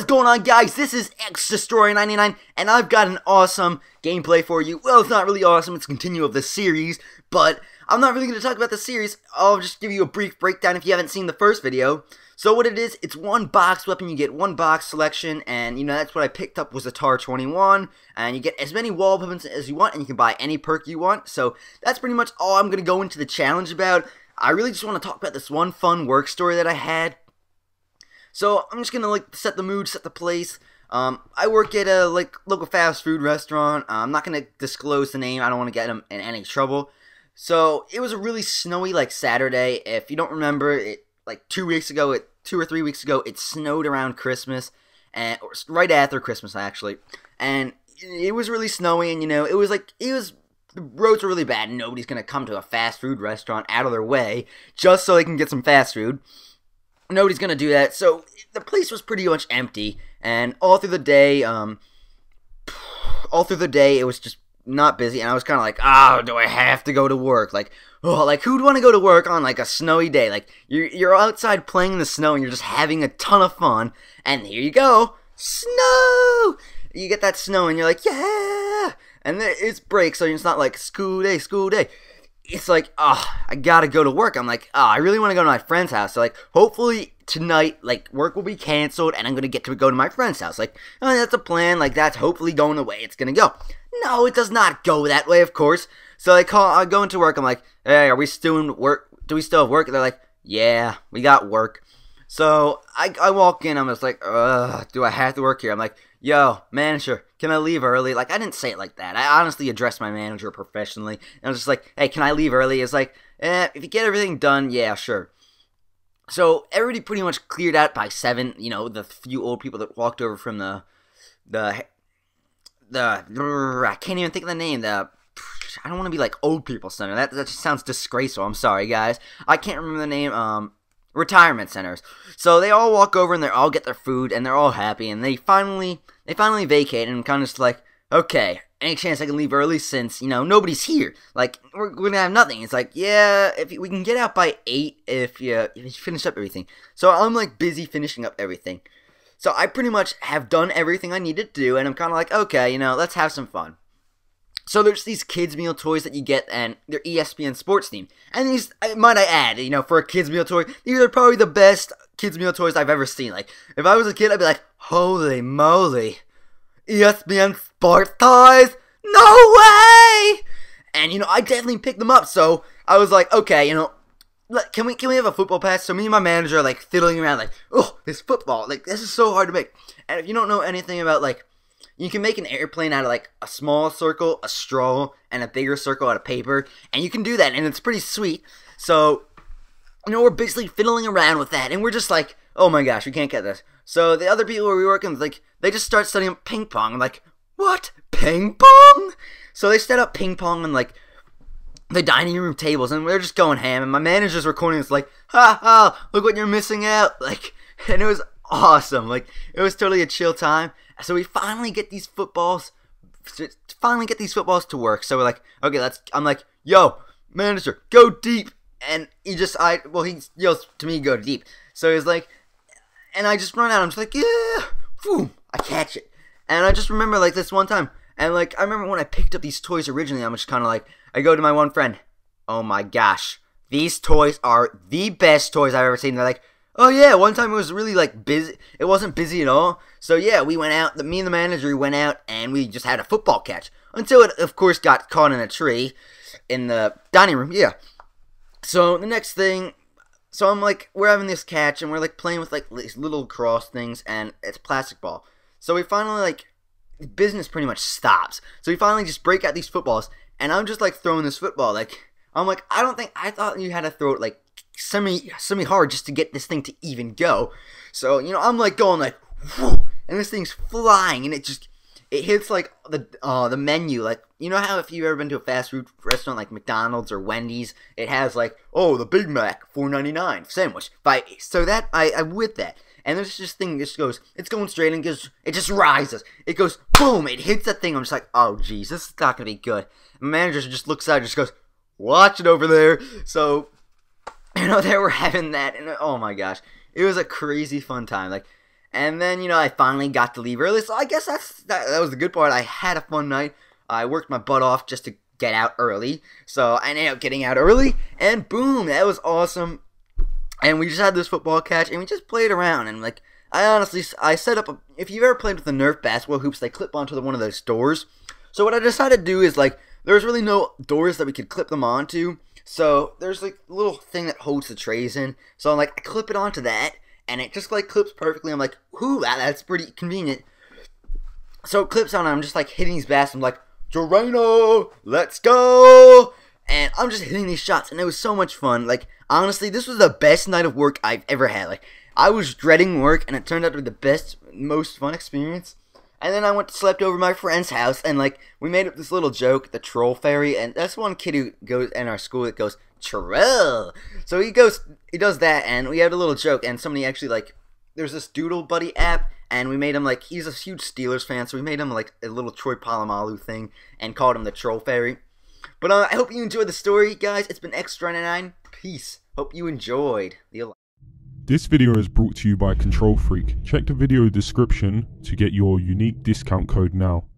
going on, guys? This is xDestroyer99, and I've got an awesome gameplay for you. Well, it's not really awesome, it's a continue of the series, but I'm not really going to talk about the series. I'll just give you a brief breakdown if you haven't seen the first video. So what it is, it's one box weapon, you get one box selection, and that's what I picked up was the TAR-21, and you get as many wall weapons as you want, and you can buy any perk you want. So that's pretty much all I'm going to go into the challenge about. I really just want to talk about this one fun work story that I had. So I'm just gonna set the mood, set the place. I work at a local fast food restaurant. I'm not gonna disclose the name. I don't want to get them in any trouble. So it was a really snowy Saturday. If you don't remember, it 2 or 3 weeks ago, it snowed around Christmas, and or right after Christmas actually. And it was really snowy, and it was the roads were really bad. And nobody's gonna come to a fast food restaurant out of their way just so they can get some fast food. Nobody's gonna do that, so the place was pretty much empty, and all through the day, it was just not busy, and I was kind of like, oh, do I have to go to work? Who'd want to go to work on a snowy day? You're outside playing in the snow, and you're just having a ton of fun, and here you go, snow! You get that snow, and you're like, yeah! And then it's break, so it's not like school day, school day. It's like, oh, I gotta go to work. I'm like, oh, I really want to go to my friend's house. So, hopefully tonight, work will be canceled, and I'm gonna get to go to my friend's house. Oh, that's a plan. That's hopefully going the way it's gonna go. No, it does not go that way, of course. So I go into work. I'm like, hey, are we still in work? Do we still have work? And they're like, yeah, we got work. So I walk in. I'm just like, do I have to work here? I'm like, yo, manager, can I leave early? I didn't say it like that. I honestly addressed my manager professionally. And I was just like, hey, can I leave early? It's like, if you get everything done, yeah, sure. So everybody pretty much cleared out by 7. The few old people that walked over from the I can't even think of the name. I don't want to be old people center. That just sounds disgraceful. I'm sorry, guys. I can't remember the name. Retirement centers. So they all walk over and they all get their food and they're all happy, and they finally vacate, and I'm kind of just like, okay, any chance I can leave early since nobody's here? We're gonna have nothing. It's like, yeah, if we can get out by 8 if you finish up everything. So I'm busy finishing up everything. So I pretty much have done everything I needed to do, and I'm kind of like, okay, let's have some fun. So there's these kids meal toys that you get, and they're ESPN sports themed. And these, might I add, for a kids meal toy, these are probably the best kids meal toys I've ever seen. If I was a kid, I'd be like, holy moly, ESPN sports toys? No way! And I definitely picked them up. So I was like, okay, can we have a football pass? So me and my manager are fiddling around, oh, this football, this is so hard to make. And if you don't know anything about you can make an airplane out of a small circle, a straw, and a bigger circle out of paper, and you can do that, and it's pretty sweet. So, we're basically fiddling around with that, and we're just like, oh my gosh, we can't get this. So the other people we were working with, they just start studying ping pong. I'm like, what? Ping pong? So they set up ping pong on the dining room tables, and we're just going ham, and my manager's recording this ha ha, look what you're missing out. And it was awesome. It was totally a chill time. So we finally get these footballs to work. So we're like, okay, I'm like, yo, manager, go deep. And he yells to me, go deep. So he's like, and I just run out. I'm just like, yeah, boom, I catch it. And I just remember this one time, and I remember when I picked up these toys originally, I'm just kind of I go to my one friend, oh my gosh, these toys are the best toys I've ever seen. They're like, oh yeah, one time it was really busy. It wasn't busy at all. So yeah, we went out, me and the manager went out, and we just had a football catch. Until it, of course, got caught in a tree in the dining room, yeah. So the next thing, so I'm we're having this catch, and we're playing with these little cross things, and it's plastic ball. So we finally business pretty much stops. So we finally just break out these footballs, and I'm just throwing this football. I'm I thought you had to throw it semi hard just to get this thing to even go. So I'm going whoo, and this thing's flying, and it hits the menu. How if you've ever been to a fast food restaurant like McDonald's or Wendy's, it has oh, the Big Mac $4.99 sandwich. So that I with that, and this thing just goes, it's going straight, and it just rises. It goes boom, it hits that thing. I'm just oh geez, this is not gonna be good. My manager just looks out and just goes, watch it over there. So they were having that, and oh my gosh, it was a crazy fun time. And then, you know, I finally got to leave early, so I guess that was the good part. I had a fun night. I worked my butt off just to get out early, so I ended up getting out early, and boom, that was awesome. And we just had this football catch, and we just played around, and like, I set up, if you've ever played with the Nerf basketball hoops, they clip onto one of those doors. So what I decided to do is, like, there's really no doors that we could clip them onto, so there's like a little thing that holds the trays in, so I'm like, I clip it onto that, and it just like clips perfectly. I'm like, whoo, that's pretty convenient. So it clips on, and I'm just like hitting these baskets. I'm like, Doreno, let's go! And I'm just hitting these shots, and it was so much fun. Like, honestly, this was the best night of work I've ever had. Like, I was dreading work, and it turned out to be the best, most fun experience. And then I slept over at my friend's house, and like, we made up this little joke, the troll fairy, and that's one kid who goes in our school that goes, Troll. So he does that, and we had a little joke, and somebody actually, like, there's this Doodle Buddy app, and we made him, like, he's a huge Steelers fan, so we made him, like, a little Troy Polamalu thing, and called him the Troll Fairy. But I hope you enjoyed the story, guys. It's been xDestroyer99. Peace. Hope you enjoyed the. This video is brought to you by Control Freak. Check the video description to get your unique discount code now.